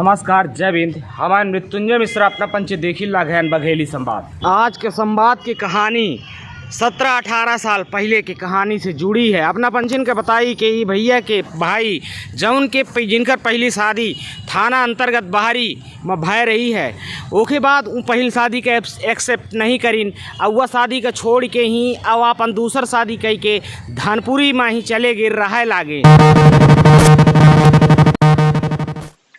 नमस्कार, जय हिंद। हमारे मृत्युंजय मिश्रा अपना पंच देखी लागैन बघेली संवाद। आज के संवाद की कहानी 17-18 साल पहले की कहानी से जुड़ी है। अपना पंचन के बताई कि ये भैया के भाई जौन के जिनकर पहली शादी थाना अंतर्गत बाहरी में भय रही है, ओके बाद वो पहली शादी के एक्सेप्ट नहीं करीन और वह शादी का छोड़ के ही अब अपन दूसर शादी कह के धनपुरी में ही चले गिर रहे लागे।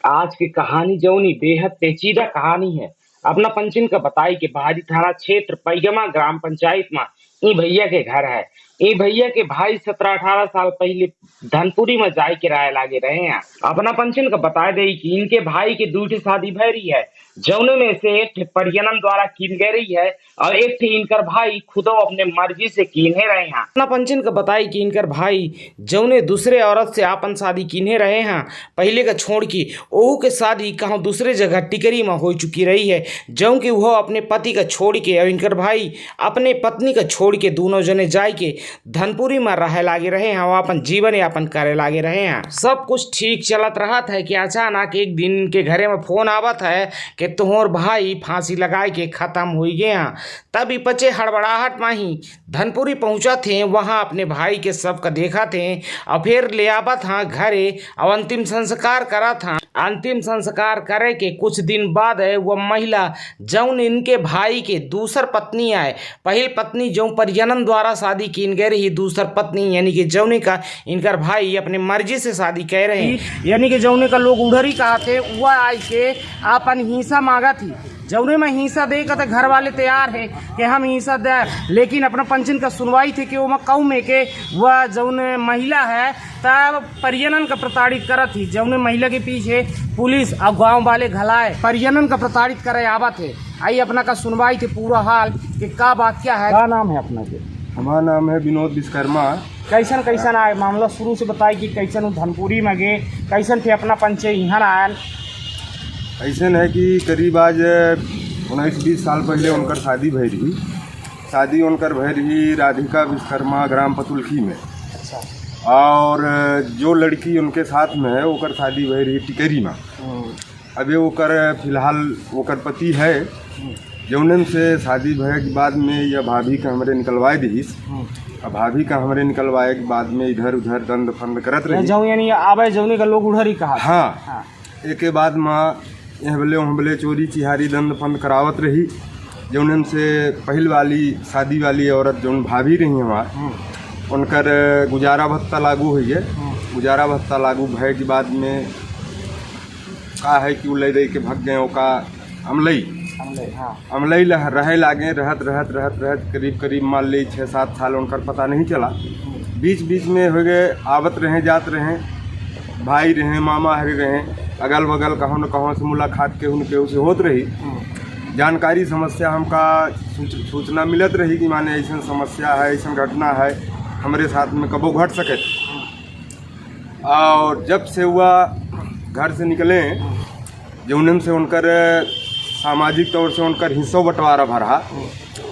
आज की कहानी जौनी बेहद पेचीदा कहानी है। अपना पंचन का बताई कि बाहरी थाना क्षेत्र पैगमा ग्राम पंचायत में ई भैया के घर है। ई भैया के भाई 17-18 साल पहले धनपुरी में जाए के राय लागे रहे हैं। अपना पंचन का बता दे कि इनके भाई के दूसरी शादी भय रही है, जौने में से एक परिजनन द्वारा कीन गई रही है और एक थे इनकर भाई खुदो अपने मर्जी से कीने रहे हैं। अपना पंचन का बताई कि इनकर भाई जौने दूसरे औरत से आपन शादी कीने रहे हैं, पहले का छोड़ की ओहू के शादी कहाँ दूसरे जगह टिकरी में हो चुकी रही है, जौन की वह अपने पति का छोड़ के और इनकर भाई अपने पत्नी का छोड़ के दोनों जने जाए के धनपुरी में रहे लागे रहे हैं और अपन जीवन यापन करे लागे रहे हैं। सब कुछ ठीक चलत रहा था कि अचानक एक दिन इनके घरे में फोन आवत है कि तुहर भाई फांसी लगाए के खत्म हो गया। तभी बच्चे हड़बड़ाहट में ही धनपुरी पहुंचा थे, वहां अपने भाई के सब का देखा थे और फिर ले आवा था घरे और अंतिम संस्कार करा था। अंतिम संस्कार करे के कुछ दिन बाद है वह महिला जौन इनके भाई के दूसर पत्नी आए, पहली पत्नी जो परिजनन द्वारा शादी कीन गए रही, दूसर पत्नी यानी कि जौने का इनकर भाई अपने मर्जी से शादी कह रहे हैं, यानी कि जौने का लोग उधरी कहा थे, वह आई के अपन हिस्सा मांगा थी। जौने में हिस्सा दे का तो घर वाले तैयार है कि हम हिस्सा दे, लेकिन अपना पंचन का सुनवाई थे कि वो कऊ में के वह जौन महिला है तब परिजनन का प्रताड़ित करत थी। जौने महिला के पीछे पुलिस और गांव वाले घलाए परिजनन का प्रताड़ित करे आवत है। आई अपना का सुनवाई थे पूरा हाल कि का बात क्या है। क्या नाम है अपना के? हमारा नाम है विनोद विश्वकर्मा। कैसन कैसन आए मामला शुरू से बताई कि कैसन धनपुरी में गए, कैसन थे अपना पंचे यहाँ आयल। ऐसा है कि करीब आज 19-20 साल पहले उनकर शादी भई रही। शादी उनकर भई रही राधिका विश्वकर्मा ग्राम पतुलखी में। अच्छा। और जो लड़की उनके साथ में है ओकर शादी भई रही टिकरी में। अभी ओकर फिलहाल ओकर पति है, जौनन से शादी भय के बाद में यह भाभी का हमरे निकलवाए दी। अब भाभी का हमरे निकलवाए के बाद में इधर उधर दंड फंड करत रही। यानी आवे जौने का लोग उधर ही कहा। हाँ। एक के बाद माँ हमले चोरी चिहारी दंड फंड करावत रही। जौनन से पहल वाली शादी वाली औरत जौन भाभी रही हमार, उनकर गुजारा भत्ता लागू हुई है। गुजारा भत्ता लागू भय के बाद में का है कि वो ले दे के भग गए का अमलई रहे लागे। रहत करीब मान ली 6-7 साल उनकर पता नहीं चला। बीच बीच में हो गए आवत रहे जात रहे, भाई रहे मामा हरे रहे, अगल बगल कहों न कहों से मुलाकात के उनके उसे होत रही। जानकारी समस्या हमका सूचना मिलत रही कि माने ऐसा समस्या है, ऐसा घटना है हमारे साथ में कबो घट सके। और जब से वह घर से निकले, जौनन से उनकर सामाजिक तौर से उनकर हिस्सों बंटवारा भरा।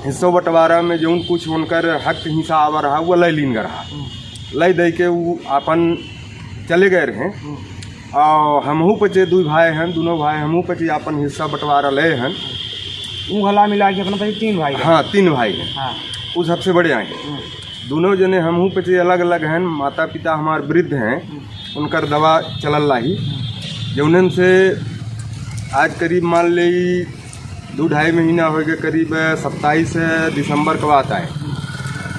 हिस्सों बंटवारा में जौन कुछ उनकर हक हिस्सा आवा रहा वह लय लीन रहा। लय दे के वो अपन चले गए रहे। और हमहू पचे 2 भाई हैं, दोनों भाई हमहू पचे अपन हिस्सा बंटवारा ले हैं। गला मिला के अपना 3 भाई। हाँ, 3 भाई हैं। हाँ। वो सबसे बड़े आए। दोनों जने हमहू पचे अलग अलग हैं। माता पिता हमारे वृद्ध हैं, उनकर दवा चलल रही। जौनन से आज करीब मान ली 2-2.5 महीना हो गए, करीब 27 दिसंबर का बात आए।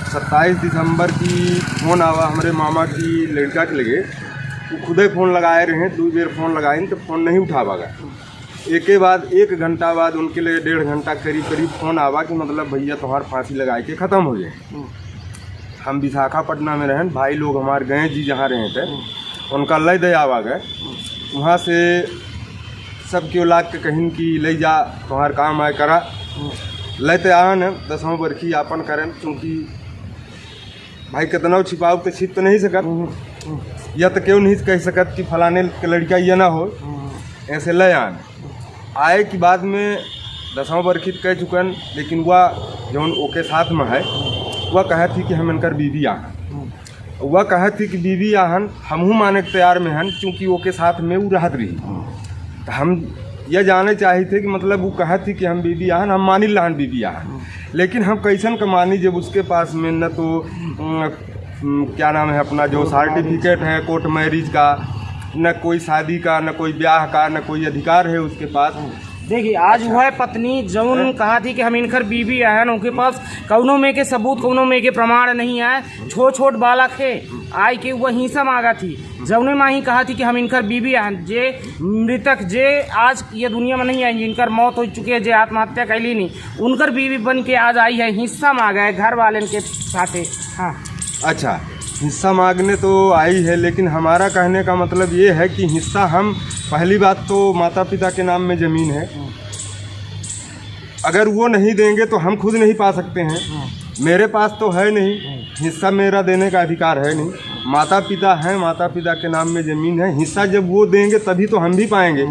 27 दिसंबर की फ़ोन आवा हमारे मामा की लड़का के लगे। वो खुद ही फ़ोन लगाए रहे, 2 बेर फ़ोन लगाए तो फ़ोन नहीं उठावागा। एक के बाद 1 घंटा बाद उनके लिए 1.5 घंटा करीब फ़ोन आवा कि मतलब भैया तुम्हार फांसी लगाए के ख़त्म हो जाए। हम विशाखापट्टनम में रहें, भाई लोग हमारे गए जी जहाँ रहे थे, उनका लय दे आवा गए। वहाँ से सब क्यों लाग के कहीं की ले जा तुम्हार काम आए करा लेते आन 10वां बरखी यापन करें, क्योंकि भाई कितना छिपाओ तो छिप तो नहीं सकत, या तो क्यों नहीं कह सकत कि फलाने के लड़का ये ना हो, ऐसे ले आन आए कि बाद में 10वां बरखी कह चुकन। लेकिन वह जौन ओके साथ में है वह कहे थी कि हम इनकर बीवी आहन। वह कहे थी कि बीवी आहन हमहू माने के तैयार में हन, क्योंकि ओके साथ में वो रहत रही। हम यह जाने चाहे थे कि मतलब वो कहा थी कि हम बीबी आहन, हम मानी लहन बीबी आहन, लेकिन हम कैसन का मानी जब उसके पास में न तो क्या नाम है अपना जो सर्टिफिकेट है कोर्ट मैरिज का, न कोई शादी का, न कोई ब्याह का, न कोई अधिकार है उसके पास। देखिए आज वह पत्नी जौन कहा थी कि हम इनकर बीबी आए उनके पास कौनों में के सबूत, कौनों में के प्रमाण नहीं आए। छोट बालक है आई के वह हिंसा मांगा थी, जौने माँ ही कहा थी कि हम इनकर बीबी आए। जे मृतक जे आज ये दुनिया में नहीं आई, जिनकर मौत हो चुकी है, जे आत्महत्या कैली नहीं, उनकर बीबी बन के आज आई है, हिस्सा मांगा है घर वाले के साथे। हाँ अच्छा, हिस्सा मांगने तो आई है, लेकिन हमारा कहने का मतलब ये है कि हिस्सा हम, पहली बात तो माता पिता के नाम में ज़मीन है, अगर वो नहीं देंगे तो हम खुद नहीं पा सकते हैं। मेरे पास तो है नहीं, हिस्सा मेरा देने का अधिकार है नहीं, माता पिता हैं, माता पिता के नाम में ज़मीन है, हिस्सा जब वो देंगे तभी तो हम भी पाएंगे।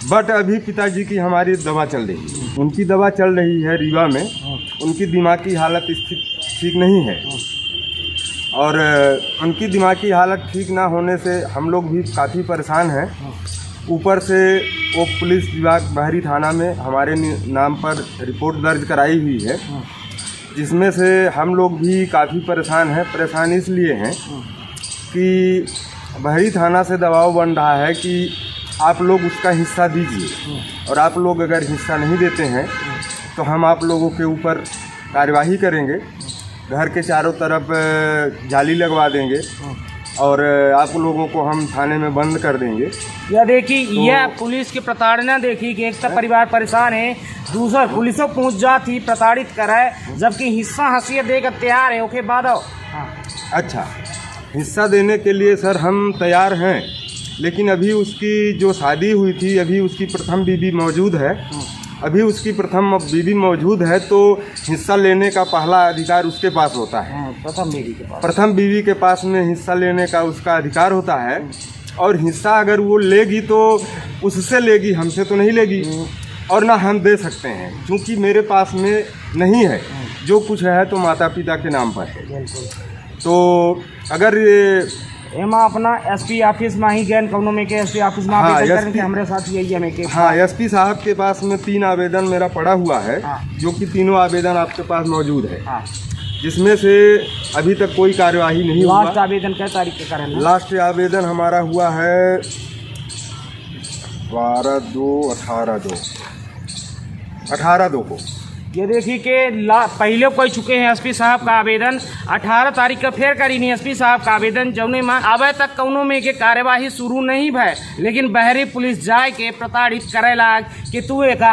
बट अभी पिताजी की हमारी दवा चल रही है, उनकी दवा चल रही है रीवा में, उनकी दिमागी हालत ठीक नहीं है, और उनकी दिमागी हालत ठीक ना होने से हम लोग भी काफ़ी परेशान हैं। ऊपर से वो पुलिस विभाग बहरी थाना में हमारे नाम पर रिपोर्ट दर्ज कराई हुई है, जिसमें से हम लोग भी काफ़ी परेशान हैं। परेशान इसलिए हैं कि बहरी थाना से दबाव बन रहा है कि आप लोग उसका हिस्सा दीजिए, और आप लोग अगर हिस्सा नहीं देते हैं तो हम आप लोगों के ऊपर कार्यवाही करेंगे, घर के चारों तरफ जाली लगवा देंगे और आप लोगों को हम थाने में बंद कर देंगे। यह देखिए तो, यह पुलिस की प्रताड़ना देखी कि एक तो परिवार परेशान है, दूसरा पुलिसों पहुंच जाती प्रताड़ित कराए, जबकि हिस्सा हंसियत देकर तैयार है। ओके बाद अच्छा, हिस्सा देने के लिए सर हम तैयार हैं, लेकिन अभी उसकी जो शादी हुई थी, अभी उसकी प्रथम बीबी मौजूद है, अभी उसकी प्रथम बीबी मौजूद है, तो हिस्सा लेने का पहला अधिकार उसके पास होता है। प्रथम बीवी के पास में हिस्सा लेने का उसका अधिकार होता है, और हिस्सा अगर वो लेगी तो उससे लेगी, हमसे तो नहीं लेगी, और ना हम दे सकते हैं, क्योंकि मेरे पास में नहीं है। जो कुछ है तो माता पिता के नाम पर है। तो अगर एमा अपना एसपी ऑफिस में ही गए कौनों में के एसपी ऑफिस में आवेदन करने के हमारे साथ यही हमें के। हाँ, एसपी साहब के पास में 3 आवेदन मेरा पड़ा हुआ है। हाँ। जो कि तीनों आवेदन आपके पास मौजूद है। हाँ। जिसमें से अभी तक कोई कार्यवाही नहीं हुआ। लास्ट आवेदन क्या तारीख के कारण? लास्ट आवेदन हमारा हुआ है 18/2 को। ये देखिए कि पहले कोई चुके हैं एसपी साहब का आवेदन, 18 तारीख का फिर करी नहीं एसपी साहब का आवेदन, जौने में अबे तक कौनों में के कार्यवाही शुरू नहीं भय, लेकिन बहरी पुलिस जाए के प्रताड़ित करे लाग कि तू एक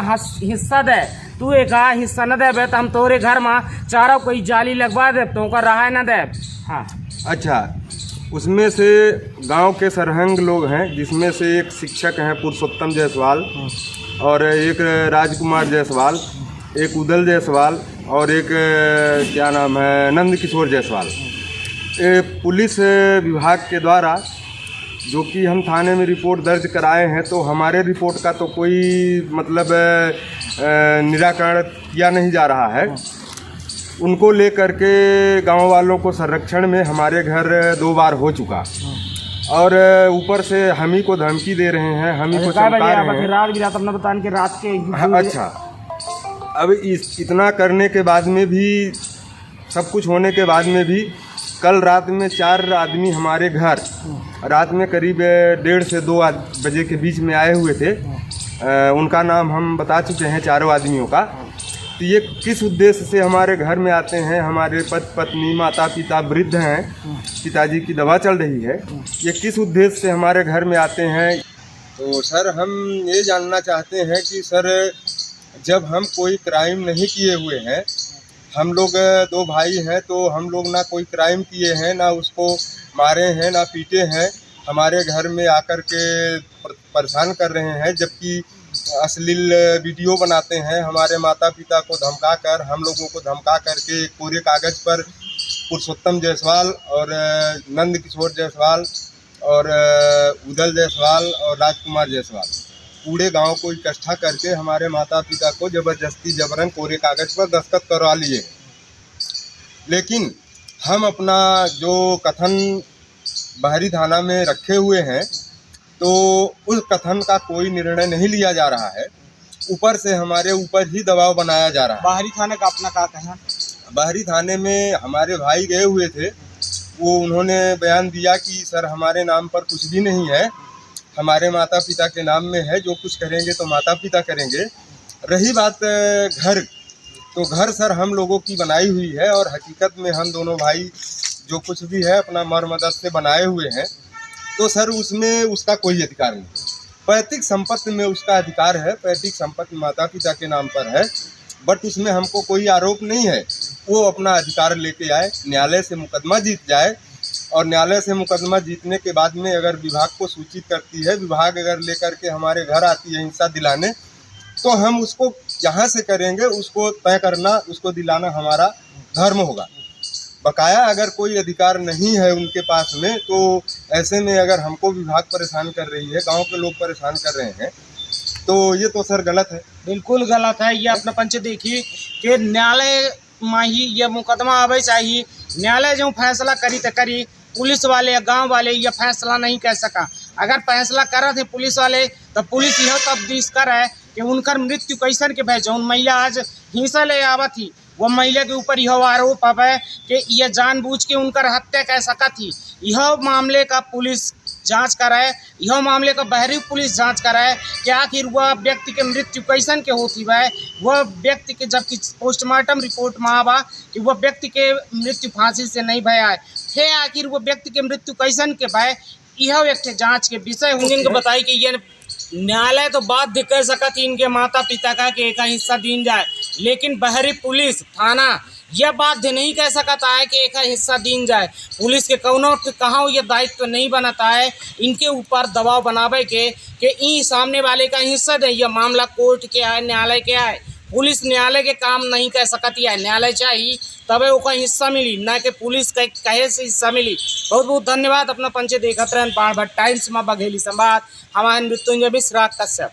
हिस्सा दे, तू एक हिस्सा न दे तो हम तोरे घर में चारों कोई जाली लगवा दे, तो का रहा न दे। हाँ अच्छा, उसमें से गांव के सरहंग लोग हैं, जिसमें से एक शिक्षक हैं पुरुषोत्तम जायसवाल, और एक राजकुमार जायसवाल, एक उदल जायसवाल, और एक क्या नाम है नंद किशोर जायसवाल। पुलिस विभाग के द्वारा जो कि हम थाने में रिपोर्ट दर्ज कराए हैं, तो हमारे रिपोर्ट का तो कोई मतलब निराकरण किया नहीं जा रहा है। उनको लेकर के गांव वालों को संरक्षण में हमारे घर 2 बार हो चुका, और ऊपर से हम ही को धमकी दे रहे हैं, हम ही को चमका रहे हैं। रात के अच्छा, अब इतना करने के बाद में भी, सब कुछ होने के बाद में भी, कल रात में 4 आदमी हमारे घर रात में करीब 1:30 से 2 बजे के बीच में आए हुए थे। उनका नाम हम बता चुके हैं, चारों आदमियों का। तो ये किस उद्देश्य से हमारे घर में आते हैं? हमारे पत्नी, माता पिता वृद्ध हैं, पिताजी की दवा चल रही है, ये किस उद्देश्य से हमारे घर में आते हैं? तो सर हम ये जानना चाहते हैं कि सर जब हम कोई क्राइम नहीं किए हुए हैं, हम लोग 2 भाई हैं, तो हम लोग ना कोई क्राइम किए हैं, ना उसको मारे हैं, ना पीटे हैं, हमारे घर में आकर के परेशान कर रहे हैं, जबकि अश्लील वीडियो बनाते हैं, हमारे माता पिता को धमका कर, हम लोगों को धमका करके कोरे कागज़ पर पुरुषोत्तम जायसवाल और नंद किशोर जायसवाल और उदल जायसवाल और राजकुमार जायसवाल पूरे गांव को इकट्ठा करके हमारे माता पिता को ज़बरदस्ती जबरन कोरे कागज़ पर दस्तखत करवा लिए। लेकिन हम अपना जो कथन बहरी थाना में रखे हुए हैं, तो उस कथन का कोई निर्णय नहीं लिया जा रहा है। ऊपर से हमारे ऊपर ही दबाव बनाया जा रहा है। बाहरी थाने का अपना क्या कहना? बाहरी थाने में हमारे भाई गए हुए थे, वो उन्होंने बयान दिया कि सर हमारे नाम पर कुछ भी नहीं है, हमारे माता पिता के नाम में है, जो कुछ करेंगे तो माता पिता करेंगे। रही बात घर, तो घर सर हम लोगों की बनाई हुई है और हकीकत में हम दोनों भाई जो कुछ भी है अपना मर मदद से बनाए हुए हैं। तो सर उसमें उसका कोई अधिकार नहीं। पैतृक संपत्ति में उसका अधिकार है, पैतृक संपत्ति माता पिता के नाम पर है, बट उसमें हमको कोई आरोप नहीं है। वो अपना अधिकार लेके आए, न्यायालय से मुकदमा जीत जाए और न्यायालय से मुकदमा जीतने के बाद में अगर विभाग को सूचित करती है, विभाग अगर लेकर के हमारे घर आती है हिंसा दिलाने, तो हम उसको जहाँ से करेंगे उसको तय करना, उसको दिलाना हमारा धर्म होगा। बकाया अगर कोई अधिकार नहीं है उनके पास में, तो ऐसे में अगर हमको विभाग परेशान कर रही है, गांव के लोग परेशान कर रहे हैं, तो ये तो सर गलत है। बिल्कुल गलत है। ये अपना पंच देखिए कि न्यायालय में ही ये मुकदमा आवे चाहिए। न्यायालय जो फैसला करी तो करी, पुलिस वाले या गांव वाले ये फैसला नहीं कर सका। अगर फैसला करा थे पुलिस वाले तो पुलिस यह तब्दीश करे कि उनकर मृत्यु कैसन के भय। जौन महिला आज हिंसा ले आवत थी, वो महिला के ऊपर यह आरोप है कि यह जानबूझ के उनकर हत्या कर सका थी। यह मामले का पुलिस जांच कराए, यह मामले का बाहरी पुलिस जांच कराए कि आखिर वह व्यक्ति के मृत्यु कैसन के होती है। वह व्यक्ति के जबकि पोस्टमार्टम रिपोर्ट में आवा कि वह व्यक्ति के मृत्यु फांसी से नहीं भय है, आखिर वह व्यक्ति के मृत्यु कैसन के भय, यह एक जांच के विषय होंगे। बताई कि यह न्यायालय तो बाध्य कर सका थी इनके माता पिता का कि एक हिस्सा दीन जाए, लेकिन बाहरी पुलिस थाना यह बाध्य नहीं कह सकता है कि एक हिस्सा दीन जाए। पुलिस के कौनों कहाँ ये दायित्व नहीं बनाता है इनके ऊपर दबाव बनावे के कि ई सामने वाले का हिस्सा दे। यह मामला कोर्ट के आए, न्यायालय के आए, पुलिस न्यायालय के काम नहीं कह सकती है। न्यायालय चाहिए तबे ओका हिस्सा मिली, ना कि पुलिस कहे से हिस्सा मिली। बहुत बहुत धन्यवाद। अपना पंचे देखत रहन बाढ़ टाइम्स में बघेली संवाद। हमारे मृत्युंजय मिश्रा कश्यप।